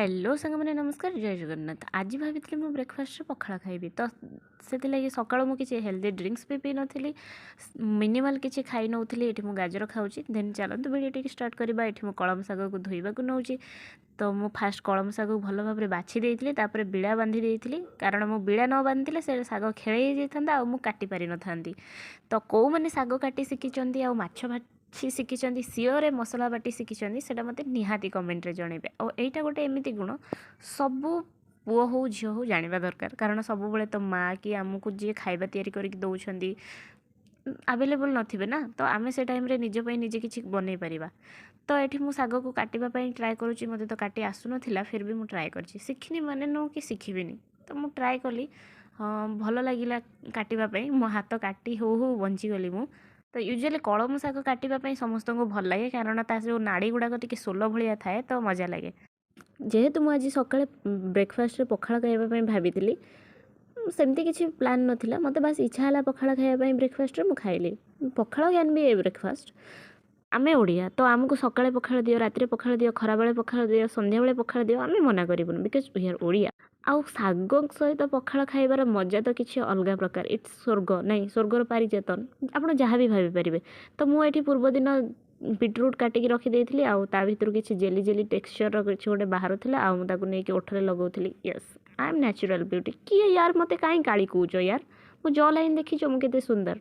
Hello सांग मैंने नमस्कार जय जगन्नाथ। आज भाई मु ब्रेकफास्ट पखाड़ा खाइबी तो से सकाळु मु किसी हेल्दी ड्रिंक्स भी पी नथिली, मिनिमल किसी खाई नौथली। एठी मु गाजर खाऊची। देन चलतु वीडियो स्टार्ट करबा। एठी मु कलम शाग को धोइबा को नौची। तो मु फास्ट कलम शाग को भल भाव बाछि देइथिली, तापर बिड़ा बांधी देइथिली, कारण मु बिड़ा न बांधिले से शाग खेळै जाइथांदा आ मु काटी पारि नथांती। तो को माने शाग काटी शिखिचंती आ माछ शिखिचंती सिओरे मसला बाटी शिखिचंती, सेटा मते निहाती कमेंट रे जणेबे। आ एइटा गोटे एमिति गुण सबु पुओ हो झील हो जाना दरकार, कारण सब तो माँ कि आमको जी खाଇବା तैयारी करके दौरान आवेलेबल नथिबे ना, तो आम से टाइम रे निज पे निजे किछि बनै परिबा। तो ये मु शाग को काटिबा पई ट्राए करूची। मते तो काटी आसु नथिला, फिर भी मु ट्राए करची। शिखिनी माने नो कि शिखिबिनी, तो मु ट्राए कली। भल लागिला काटिबा पई। मो हाथ काटी हो हो बंची गली मु। तो यूजुअली कलम शाग काटिबा पई समस्त को भल लागे, कारण ता जो नाड़ी गुड़ाक टिके सोलो भलिया थाए, तो मजा लागे। जेहेतु मुझे सकाଳେ ब्रेकफास्ट पखाड़ खाइबा भाभी, सेमती किसी प्लान नथिला, मते बस इच्छा है पखाड़ खाइबा ब्रेकफास्ट रे मु खाइली। पखाड़ कैन बी ए ब्रेकफास्ट। आमे ओडिया तो आमको सकाळे पखाड़ दियो, राति पखाड़ दियो, खराबेले पखाड़ दियो, संध्या बेले पखाड़ दियो, आमे मना करिबुन बिकज वी आर ओडिया। आउ शाग सहित पखाड़ खाइबार मजा तो किसी अलग प्रकार। इट्स स्वर्ग नहीं, स्वर्गर पारिजातन आप जहाँ भी भाभी पारे। तो मुझे पूर्व दिन बीटरूट काटिकी रखिदेली, आउ ता भितर किसी जेली जेली टेक्सचर किसी गोटे बाहर था, आउ नहीं ओठरे लगौली। Yes, I am natural beauty. किए यार मते कहीं गाड़ी कौच यार, मो जॉ लाइन देखीच मुझे सुंदर।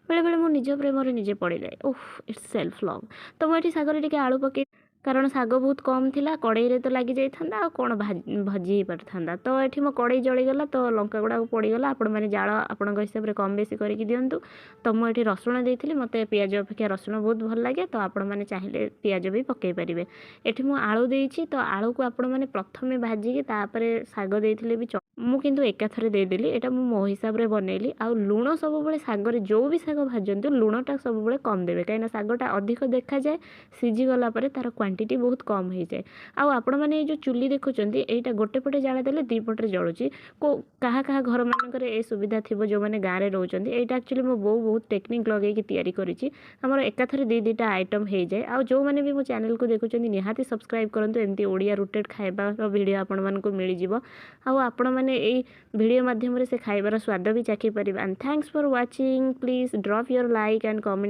बेले बेले मो निज प्रेम निजे पड़ जाए। Oh it's self love. तो मुझे सागर टे आलू पकई, कारण शाग बहुत कम थिला, कड़े तो लगी जाइए आ कौन भाजी हो पार। तो ये मो कड़े जलीगला, तो लंका गुड़ा पड़गला। आपण मैंने जाल आपण हिसाब से कम बेसी करके दिंतु। तो मुझे रसुण देती, मत पियाज अपेक्षा रसुण बहुत भल लगे, तो आपण मैंने चाहिए पियाज भी पकई पारे। ये मुझे आलू देती, तो आलू को आपण मैंने प्रथम भाजिकी शाग देते भी मु किंतु एकाथरे देदेली। एटा मो हिसाब से बनैली। आ लुण सब बेले सागर जो भी शाग भाजती लुणटा सब बेले कम देवे, कहीं शागटा अधिक देखा जाए, सीझी गला पर तार क्वांटिटी बहुत कम हो जाए। आपण मैंने जो चुली देखुं यहाँ गोटे पटे जाला देले दी पटे जलुची। को कहा कहा घर मानक ए सुविधा थी जो मैंने गाँव में रोचते। यहाँ एक्चुअली मो बो बहुत टेक्निक लगे तैयारी करी। आमर एकाथरे दी दुईटा आइटम हो जाए। आ जो मैंने भी मो चैनल को देखुं निहाती सब्सक्राइब करूँ। एमती ओडिया रूटेड खाइबा वीडियो आपण मानक मिल जाव। आपण मैंने यही वीडियो माध्यम से खाइबार स्वाद भी चाखी पारे। And thanks for watching. Please drop your like and comment.